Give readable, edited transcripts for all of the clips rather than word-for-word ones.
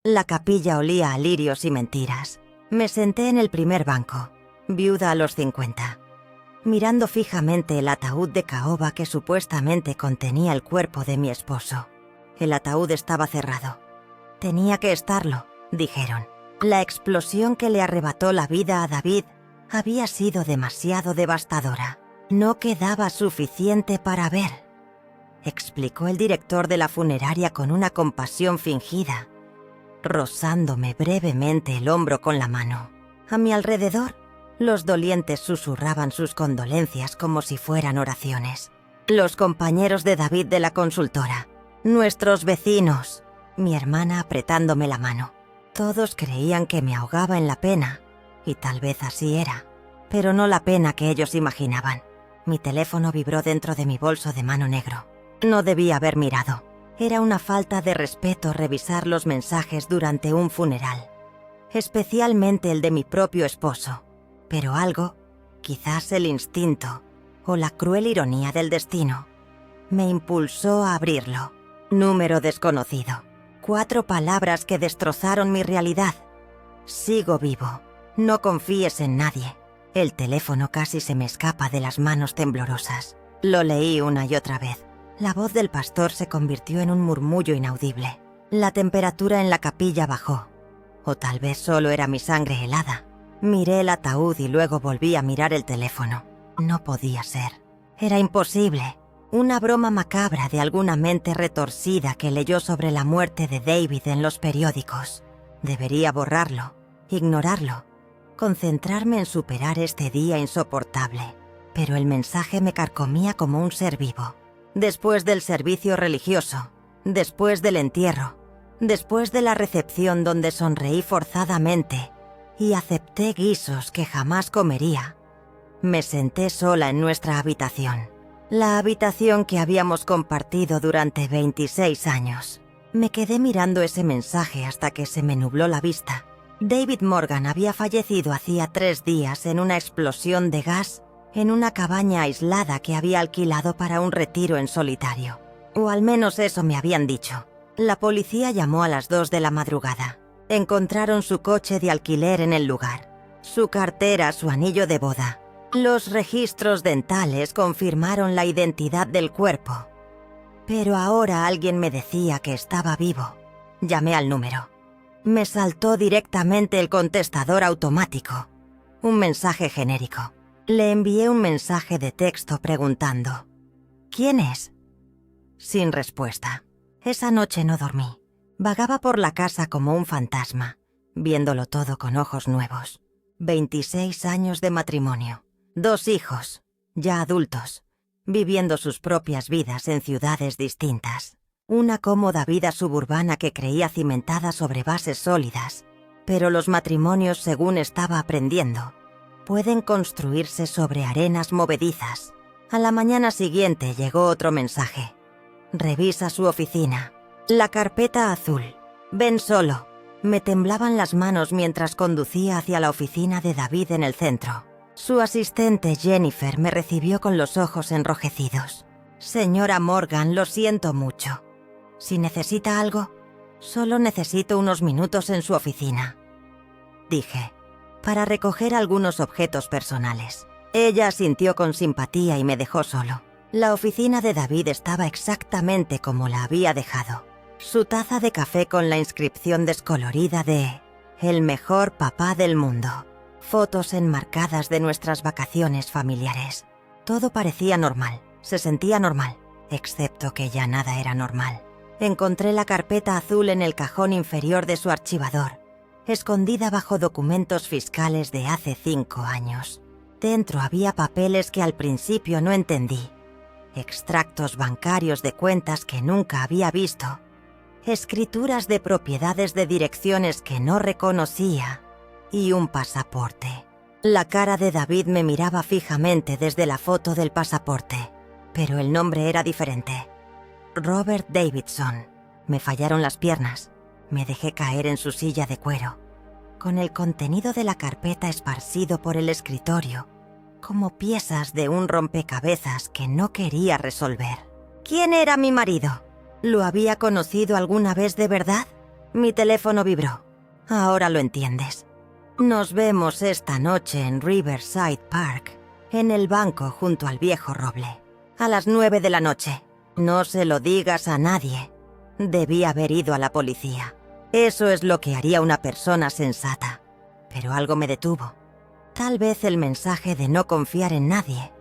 La capilla olía a lirios y mentiras. Me senté en el primer banco, viuda a los 50, mirando fijamente el ataúd de caoba que supuestamente contenía el cuerpo de mi esposo. El ataúd estaba cerrado. Tenía que estarlo, dijeron. La explosión que le arrebató la vida a David había sido demasiado devastadora. No quedaba suficiente para ver, explicó el director de la funeraria con una compasión fingida, rozándome brevemente el hombro con la mano. A mi alrededor, los dolientes susurraban sus condolencias como si fueran oraciones. Los compañeros de David de la consultora, nuestros vecinos, mi hermana apretándome la mano. Todos creían que me ahogaba en la pena, y tal vez así era, pero no la pena que ellos imaginaban. Mi teléfono vibró dentro de mi bolso de mano negro. No debía haber mirado. Era una falta de respeto revisar los mensajes durante un funeral, especialmente el de mi propio esposo. Pero algo, quizás el instinto o la cruel ironía del destino, me impulsó a abrirlo. Número desconocido. 4 palabras que destrozaron mi realidad. Sigo vivo. No confíes en nadie. El teléfono casi se me escapa de las manos temblorosas. Lo leí una y otra vez. La voz del pastor se convirtió en un murmullo inaudible. La temperatura en la capilla bajó. O tal vez solo era mi sangre helada. Miré el ataúd y luego volví a mirar el teléfono. No podía ser. Era imposible. Una broma macabra de alguna mente retorcida que leyó sobre la muerte de David en los periódicos. Debería borrarlo, ignorarlo, concentrarme en superar este día insoportable. Pero el mensaje me carcomía como un ser vivo. Después del servicio religioso, después del entierro, después de la recepción donde sonreí forzadamente y acepté guisos que jamás comería, me senté sola en nuestra habitación. La habitación que habíamos compartido durante 26 años. Me quedé mirando ese mensaje hasta que se me nubló la vista. David Morgan había fallecido hacía 3 días en una explosión de gas en una cabaña aislada que había alquilado para un retiro en solitario. O al menos eso me habían dicho. La policía llamó a las 2 de la madrugada. Encontraron su coche de alquiler en el lugar, su cartera, su anillo de boda. Los registros dentales confirmaron la identidad del cuerpo. Pero ahora alguien me decía que estaba vivo. Llamé al número. Me saltó directamente el contestador automático. Un mensaje genérico. Le envié un mensaje de texto preguntando: ¿quién es? Sin respuesta. Esa noche no dormí. Vagaba por la casa como un fantasma, viéndolo todo con ojos nuevos. 26 años de matrimonio. 2 hijos, ya adultos, viviendo sus propias vidas en ciudades distintas. Una cómoda vida suburbana que creía cimentada sobre bases sólidas. Pero los matrimonios, según estaba aprendiendo, pueden construirse sobre arenas movedizas. A la mañana siguiente llegó otro mensaje. Revisa su oficina. La carpeta azul. Ven solo. Me temblaban las manos mientras conducía hacia la oficina de David en el centro. Su asistente Jennifer me recibió con los ojos enrojecidos. Señora Morgan, lo siento mucho. Si necesita algo, solo necesito unos minutos en su oficina, dije, para recoger algunos objetos personales. Ella asintió con simpatía y me dejó solo. La oficina de David estaba exactamente como la había dejado. Su taza de café con la inscripción descolorida de «El mejor papá del mundo». Fotos enmarcadas de nuestras vacaciones familiares. Todo parecía normal, se sentía normal, excepto que ya nada era normal. Encontré la carpeta azul en el cajón inferior de su archivador, escondida bajo documentos fiscales de hace 5 años. Dentro había papeles que al principio no entendí, extractos bancarios de cuentas que nunca había visto, escrituras de propiedades de direcciones que no reconocía y un pasaporte. La cara de David me miraba fijamente desde la foto del pasaporte, pero el nombre era diferente. Robert Davidson. Me fallaron las piernas. Me dejé caer en su silla de cuero, con el contenido de la carpeta esparcido por el escritorio, como piezas de un rompecabezas que no quería resolver. ¿Quién era mi marido? ¿Lo había conocido alguna vez de verdad? Mi teléfono vibró. Ahora lo entiendes. Nos vemos esta noche en Riverside Park, en el banco junto al viejo roble. A las 9 de la noche. No se lo digas a nadie. Debí haber ido a la policía. Eso es lo que haría una persona sensata. Pero algo me detuvo. Tal vez el mensaje de no confiar en nadie.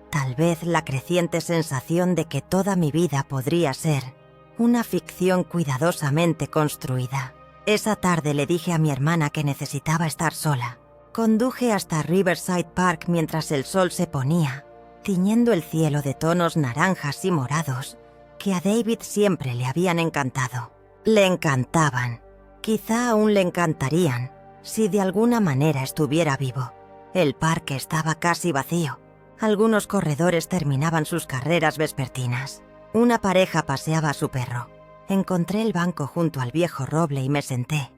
Tal vez la creciente sensación de que toda mi vida podría ser una ficción cuidadosamente construida. Esa tarde le dije a mi hermana que necesitaba estar sola. Conduje hasta Riverside Park mientras el sol se ponía, tiñendo el cielo de tonos naranjas y morados que a David siempre le habían encantado. Le encantaban. Quizá aún le encantarían si de alguna manera estuviera vivo. El parque estaba casi vacío. Algunos corredores terminaban sus carreras vespertinas. Una pareja paseaba a su perro. Encontré el banco junto al viejo roble y me senté,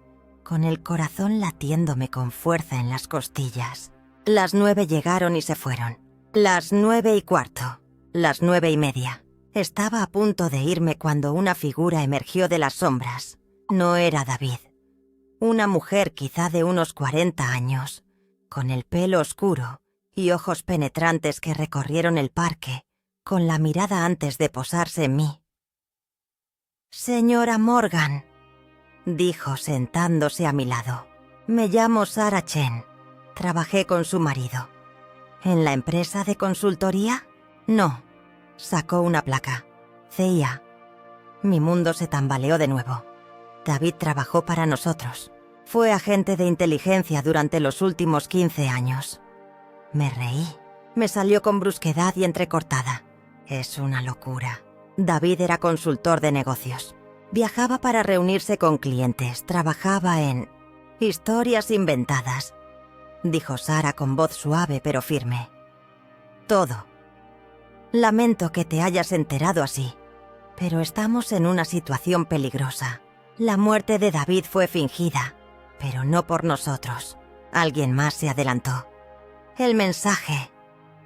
con el corazón latiéndome con fuerza en las costillas. Las 9 llegaron y se fueron. Las 9:15. Las 9:30. Estaba a punto de irme cuando una figura emergió de las sombras. No era David. Una mujer quizá de unos 40 años, con el pelo oscuro y ojos penetrantes que recorrieron el parque, con la mirada antes de posarse en mí. «Señora Morgan», dijo sentándose a mi lado. «Me llamo Sarah Chen. Trabajé con su marido». «¿En la empresa de consultoría?» «No». Sacó una placa. «CIA». Mi mundo se tambaleó de nuevo. David trabajó para nosotros. Fue agente de inteligencia durante los últimos 15 años. Me reí. Me salió con brusquedad y entrecortada. Es una locura. David era consultor de negocios. Viajaba para reunirse con clientes. Trabajaba en historias inventadas, dijo Sarah con voz suave pero firme. Todo. Lamento que te hayas enterado así, pero estamos en una situación peligrosa. La muerte de David fue fingida, pero no por nosotros. Alguien más se adelantó. El mensaje,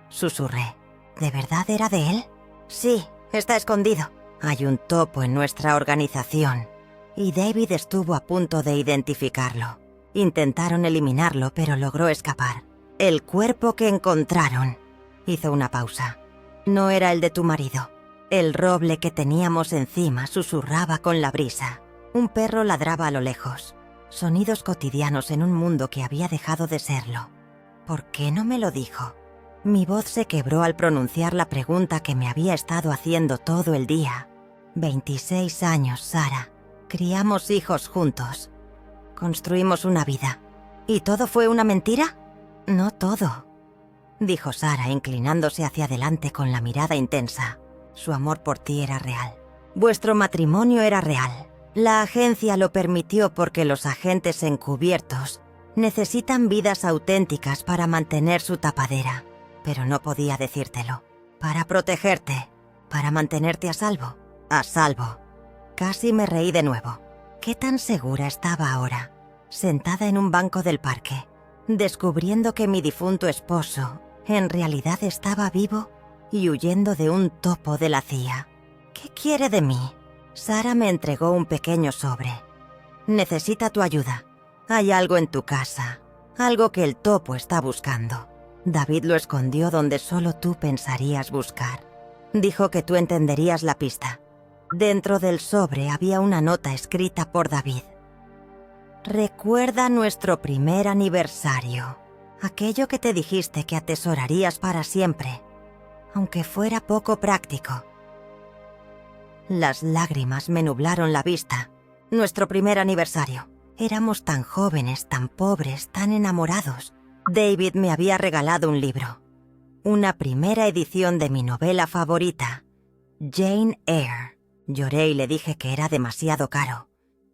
susurré. ¿De verdad era de él? Sí, está escondido. Hay un topo en nuestra organización, y David estuvo a punto de identificarlo. Intentaron eliminarlo, pero logró escapar. El cuerpo que encontraron, hizo una pausa, no era el de tu marido. El roble que teníamos encima susurraba con la brisa. Un perro ladraba a lo lejos. Sonidos cotidianos en un mundo que había dejado de serlo. ¿Por qué no me lo dijo? Mi voz se quebró al pronunciar la pregunta que me había estado haciendo todo el día. 26 años, Sarah. Criamos hijos juntos. Construimos una vida. ¿Y todo fue una mentira? No todo, dijo Sarah inclinándose hacia adelante con la mirada intensa. Su amor por ti era real. Vuestro matrimonio era real. La agencia lo permitió porque los agentes encubiertos necesitan vidas auténticas para mantener su tapadera. Pero no podía decírtelo. Para protegerte. Para mantenerte a salvo. A salvo. Casi me reí de nuevo. ¿Qué tan segura estaba ahora? Sentada en un banco del parque, descubriendo que mi difunto esposo en realidad estaba vivo y huyendo de un topo de la CIA. ¿Qué quiere de mí? Sarah me entregó un pequeño sobre. Necesita tu ayuda. Hay algo en tu casa. Algo que el topo está buscando. David lo escondió donde solo tú pensarías buscar. Dijo que tú entenderías la pista. Dentro del sobre había una nota escrita por David. Recuerda nuestro primer aniversario. Aquello que te dijiste que atesorarías para siempre, aunque fuera poco práctico. Las lágrimas me nublaron la vista. Nuestro primer aniversario. Éramos tan jóvenes, tan pobres, tan enamorados. David me había regalado un libro. Una primera edición de mi novela favorita, Jane Eyre. Lloré y le dije que era demasiado caro,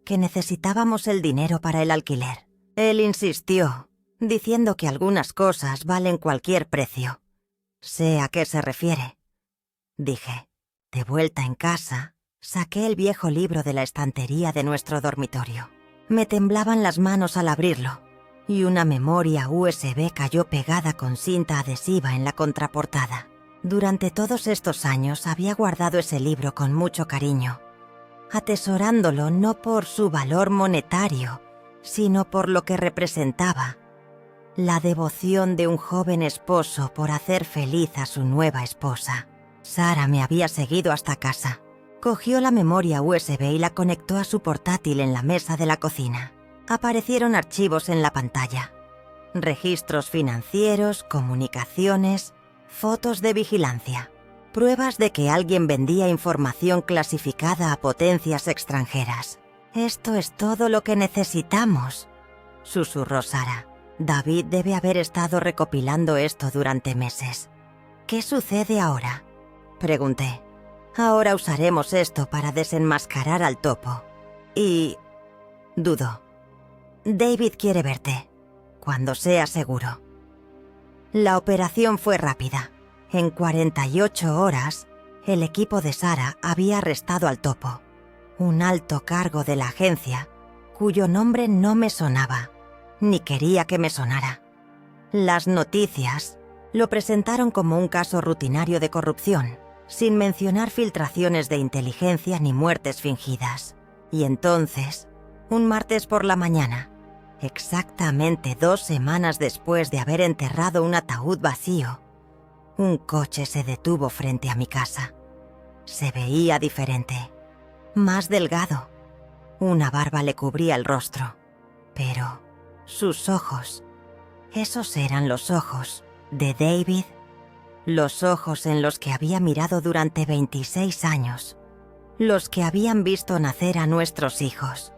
que necesitábamos el dinero para el alquiler. Él insistió, diciendo que algunas cosas valen cualquier precio. Sé a qué se refiere. Dije. De vuelta en casa, saqué el viejo libro de la estantería de nuestro dormitorio. Me temblaban las manos al abrirlo, y una memoria USB cayó pegada con cinta adhesiva en la contraportada. Durante todos estos años había guardado ese libro con mucho cariño. atesorándolo no por su valor monetario, sino por lo que representaba: la devoción de un joven esposo por hacer feliz a su nueva esposa. Sara me había seguido hasta casa. Cogió la memoria USB y la conectó a su portátil en la mesa de la cocina. Aparecieron archivos en la pantalla: registros financieros, comunicaciones, fotos de vigilancia, pruebas de que alguien vendía información clasificada a potencias extranjeras. «Esto es todo lo que necesitamos», susurró Sara. «David debe haber estado recopilando esto durante meses». «¿Qué sucede ahora?», pregunté. «Ahora usaremos esto para desenmascarar al topo. Y... dudo. David quiere verte, cuando sea seguro». La operación fue rápida. En 48 horas, el equipo de Sara había arrestado al topo, un alto cargo de la agencia, cuyo nombre no me sonaba, ni quería que me sonara. Las noticias lo presentaron como un caso rutinario de corrupción, sin mencionar filtraciones de inteligencia ni muertes fingidas. Y entonces, un martes por la mañana, exactamente 2 semanas después de haber enterrado un ataúd vacío, un coche se detuvo frente a mi casa. Se veía diferente, más delgado. Una barba le cubría el rostro, pero sus ojos, esos eran los ojos de David, los ojos en los que había mirado durante 26 años, los que habían visto nacer a nuestros hijos,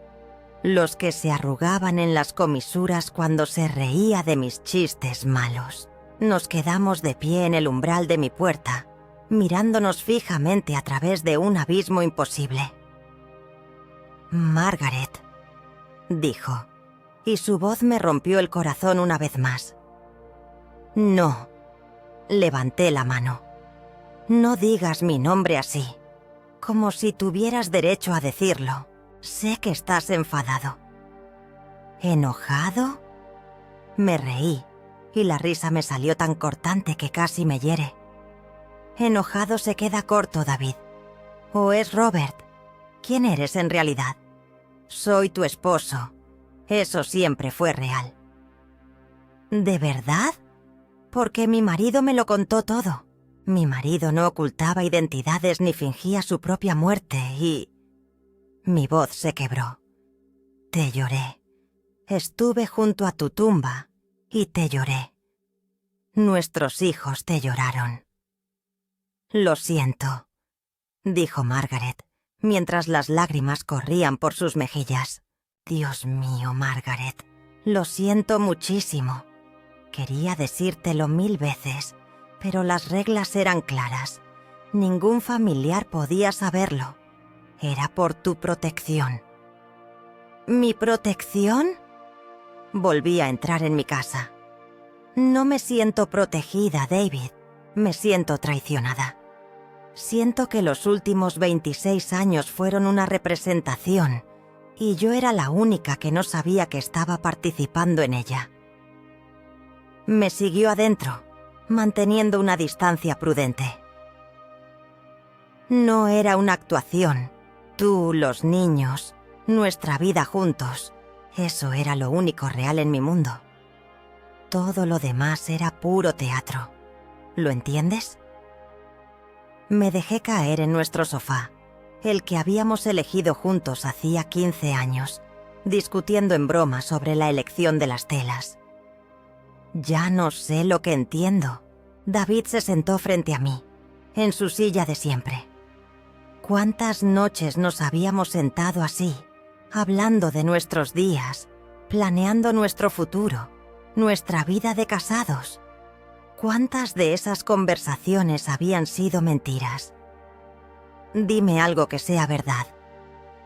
los que se arrugaban en las comisuras cuando se reía de mis chistes malos. Nos quedamos de pie en el umbral de mi puerta, mirándonos fijamente a través de un abismo imposible. «Margaret», dijo, y su voz me rompió el corazón una vez más. «No», levanté la mano. «No digas mi nombre así, como si tuvieras derecho a decirlo. Sé que estás enfadado». «¿Enojado?». Me reí, y la risa me salió tan cortante que casi me hiere. «Enojado se queda corto, David. ¿O es Robert? ¿Quién eres en realidad?». «Soy tu esposo. Eso siempre fue real». «¿De verdad?». «Porque mi marido me lo contó todo. Mi marido no ocultaba identidades ni fingía su propia muerte y...». Mi voz se quebró. «Te lloré. Estuve junto a tu tumba y te lloré. Nuestros hijos te lloraron». «Lo siento», dijo Margaret, mientras las lágrimas corrían por sus mejillas. «Dios mío, Margaret, lo siento muchísimo. Quería decírtelo 1000 veces, pero las reglas eran claras. Ningún familiar podía saberlo. Era por tu protección». «¿Mi protección?». Volví a entrar en mi casa. «No me siento protegida, David. Me siento traicionada. Siento que los últimos 26 años fueron una representación y yo era la única que no sabía que estaba participando en ella». Me siguió adentro, manteniendo una distancia prudente. «No era una actuación. Tú, los niños, nuestra vida juntos, eso era lo único real en mi mundo. Todo lo demás era puro teatro. ¿Lo entiendes?». Me dejé caer en nuestro sofá, el que habíamos elegido juntos hacía 15 años, discutiendo en broma sobre la elección de las telas. «Ya no sé lo que entiendo». David se sentó frente a mí, en su silla de siempre. ¿Cuántas noches nos habíamos sentado así, hablando de nuestros días, planeando nuestro futuro, nuestra vida de casados? ¿Cuántas de esas conversaciones habían sido mentiras? «Dime algo que sea verdad»,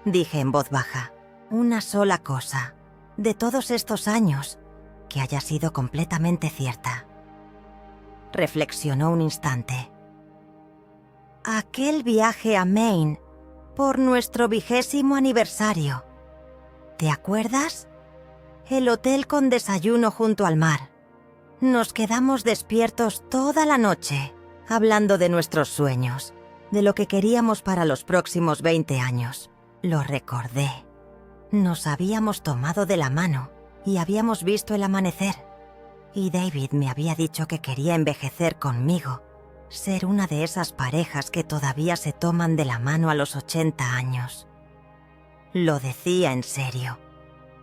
dije en voz baja. «Una sola cosa, de todos estos años, que haya sido completamente cierta». Reflexionó un instante. «Aquel viaje a Maine, por nuestro 20º aniversario. ¿Te acuerdas? El hotel con desayuno junto al mar. Nos quedamos despiertos toda la noche, hablando de nuestros sueños, de lo que queríamos para los próximos 20 años. Lo recordé. Nos habíamos tomado de la mano y habíamos visto el amanecer. Y David me había dicho que quería envejecer conmigo, ser una de esas parejas que todavía se toman de la mano a los 80 años. Lo decía en serio.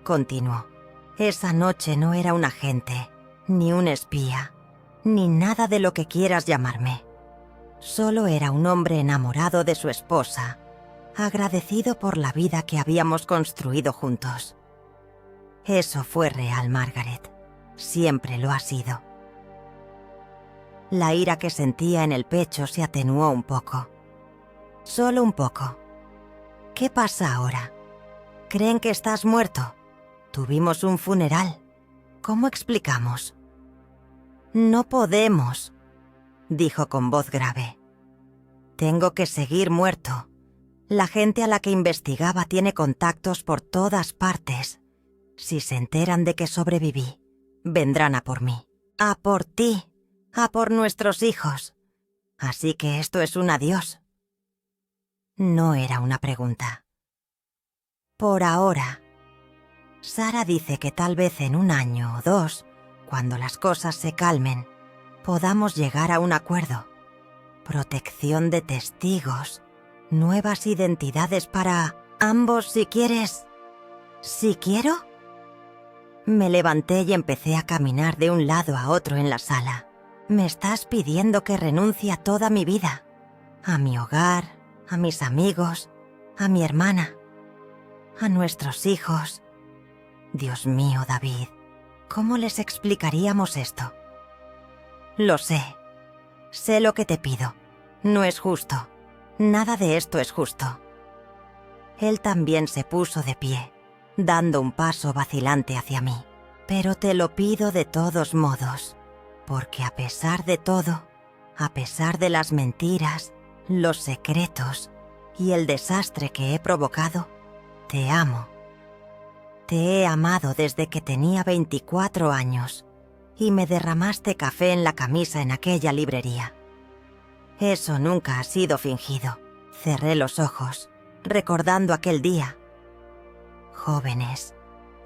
Continuó. Esa noche no era un agente, ni un espía, ni nada de lo que quieras llamarme. Solo era un hombre enamorado de su esposa, agradecido por la vida que habíamos construido juntos. Eso fue real, Margaret. Siempre lo ha sido. La ira que sentía en el pecho se atenuó un poco. Solo un poco. ¿Qué pasa ahora? ¿Creen que estás muerto? Tuvimos un funeral. ¿Cómo explicamos? No podemos, dijo con voz grave. Tengo que seguir muerto. La gente a la que investigaba tiene contactos por todas partes. Si se enteran de que sobreviví, vendrán a por mí, a por ti, a por nuestros hijos. Así que esto es un adiós. No era una pregunta. Por ahora. Sara dice que tal vez en 1 año o 2, cuando las cosas se calmen, podamos llegar a un acuerdo. Protección de testigos, nuevas identidades para ambos si quieres. ¿Si quiero? Me levanté y empecé a caminar de un lado a otro en la sala. Me estás pidiendo que renuncie a toda mi vida, a mi hogar, a mis amigos, a mi hermana, a nuestros hijos. Dios mío, David, ¿cómo les explicaríamos esto? Lo sé. Sé lo que te pido. No es justo. Nada de esto es justo. Él también se puso de pie, dando un paso vacilante hacia mí. Pero te lo pido de todos modos, porque a pesar de todo, a pesar de las mentiras, los secretos y el desastre que he provocado, te amo. Te he amado desde que tenía 24 años y me derramaste café en la camisa en aquella librería. Eso nunca ha sido fingido. Cerré los ojos, recordando aquel día. Jóvenes,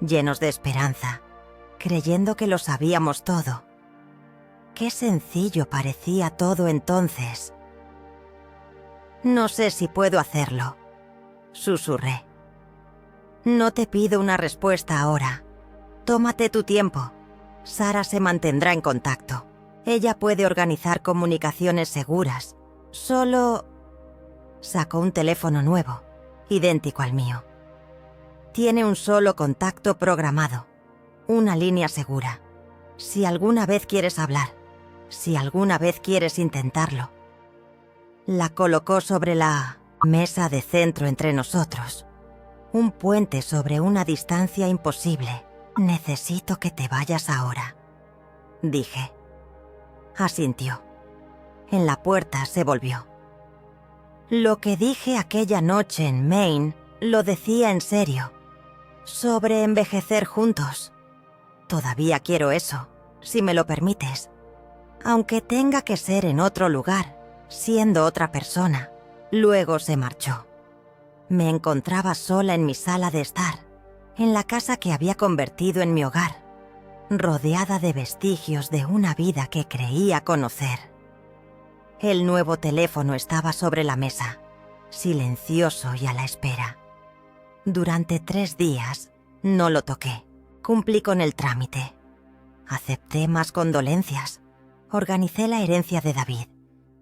llenos de esperanza, creyendo que lo sabíamos todo. Qué sencillo parecía todo entonces. No sé si puedo hacerlo, susurré. No te pido una respuesta ahora. Tómate tu tiempo. Sara se mantendrá en contacto. Ella puede organizar comunicaciones seguras. Solo... Sacó un teléfono nuevo, idéntico al mío. Tiene un solo contacto programado. Una línea segura. Si alguna vez quieres hablar, si alguna vez quieres intentarlo. La colocó sobre la mesa de centro entre nosotros. Un puente sobre una distancia imposible. Necesito que te vayas ahora, dije. Asintió. En la puerta se volvió. Lo que dije aquella noche en Maine lo decía en serio. Sobre envejecer juntos. Todavía quiero eso, si me lo permites. Aunque tenga que ser en otro lugar, siendo otra persona. Luego se marchó. Me encontraba sola en mi sala de estar, en la casa que había convertido en mi hogar, rodeada de vestigios de una vida que creía conocer. El nuevo teléfono estaba sobre la mesa, silencioso y a la espera. Durante 3 días no lo toqué. Cumplí con el trámite. Acepté más condolencias. Organicé la herencia de David.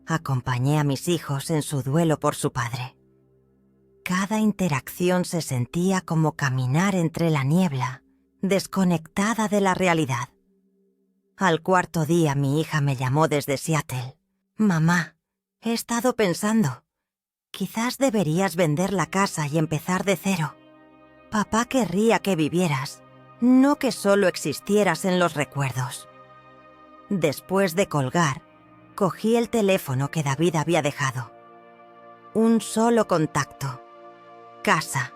Acompañé a mis hijos en su duelo por su padre. Cada interacción se sentía como caminar entre la niebla, desconectada de la realidad. Al 4º día mi hija me llamó desde Seattle. «Mamá, he estado pensando. Quizás deberías vender la casa y empezar de cero. Papá querría que vivieras, no que solo existieras en los recuerdos». Después de colgar, cogí el teléfono que David había dejado. Un solo contacto. Casa.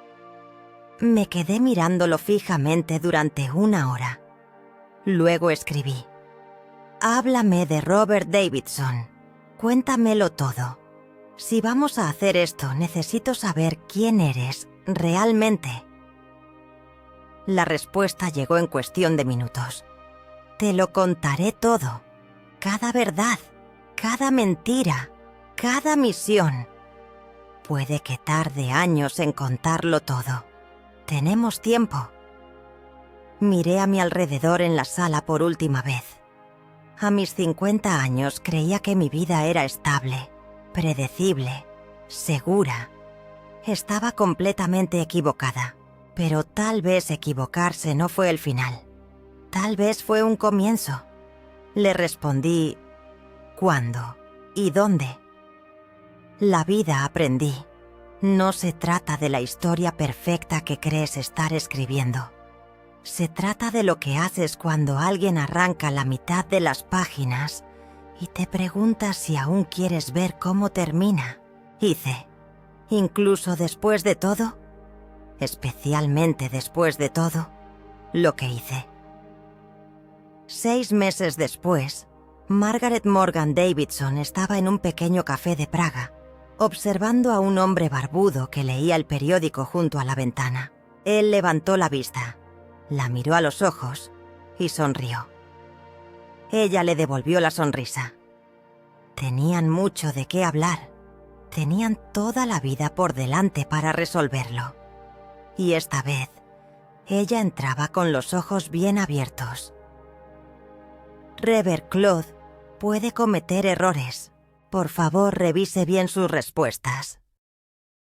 Me quedé mirándolo fijamente durante 1 hora. Luego escribí. «Háblame de Robert Davidson. Cuéntamelo todo. Si vamos a hacer esto, necesito saber quién eres realmente. La respuesta llegó en cuestión de minutos. Te lo contaré todo. Cada verdad, cada mentira, cada misión. Puede que tarde años en contarlo todo. Tenemos tiempo. Miré a mi alrededor en la sala por última vez. A mis 50 años creía que mi vida era estable, predecible, segura. Estaba completamente equivocada, pero tal vez equivocarse no fue el final. Tal vez fue un comienzo. Le respondí, ¿cuándo y dónde? La vida aprendí. No se trata de la historia perfecta que crees estar escribiendo. Se trata de lo que haces cuando alguien arranca la mitad de las páginas y te preguntas si aún quieres ver cómo termina. Hice, incluso después de todo, especialmente después de todo, lo que hice. 6 meses después, Margaret Morgan Davidson estaba en un pequeño café de Praga, observando a un hombre barbudo que leía el periódico junto a la ventana. Él levantó la vista, la miró a los ojos y sonrió. Ella le devolvió la sonrisa. Tenían mucho de qué hablar. Tenían toda la vida por delante para resolverlo. Y esta vez, ella entraba con los ojos bien abiertos. Rever Claude puede cometer errores. Por favor, revise bien sus respuestas.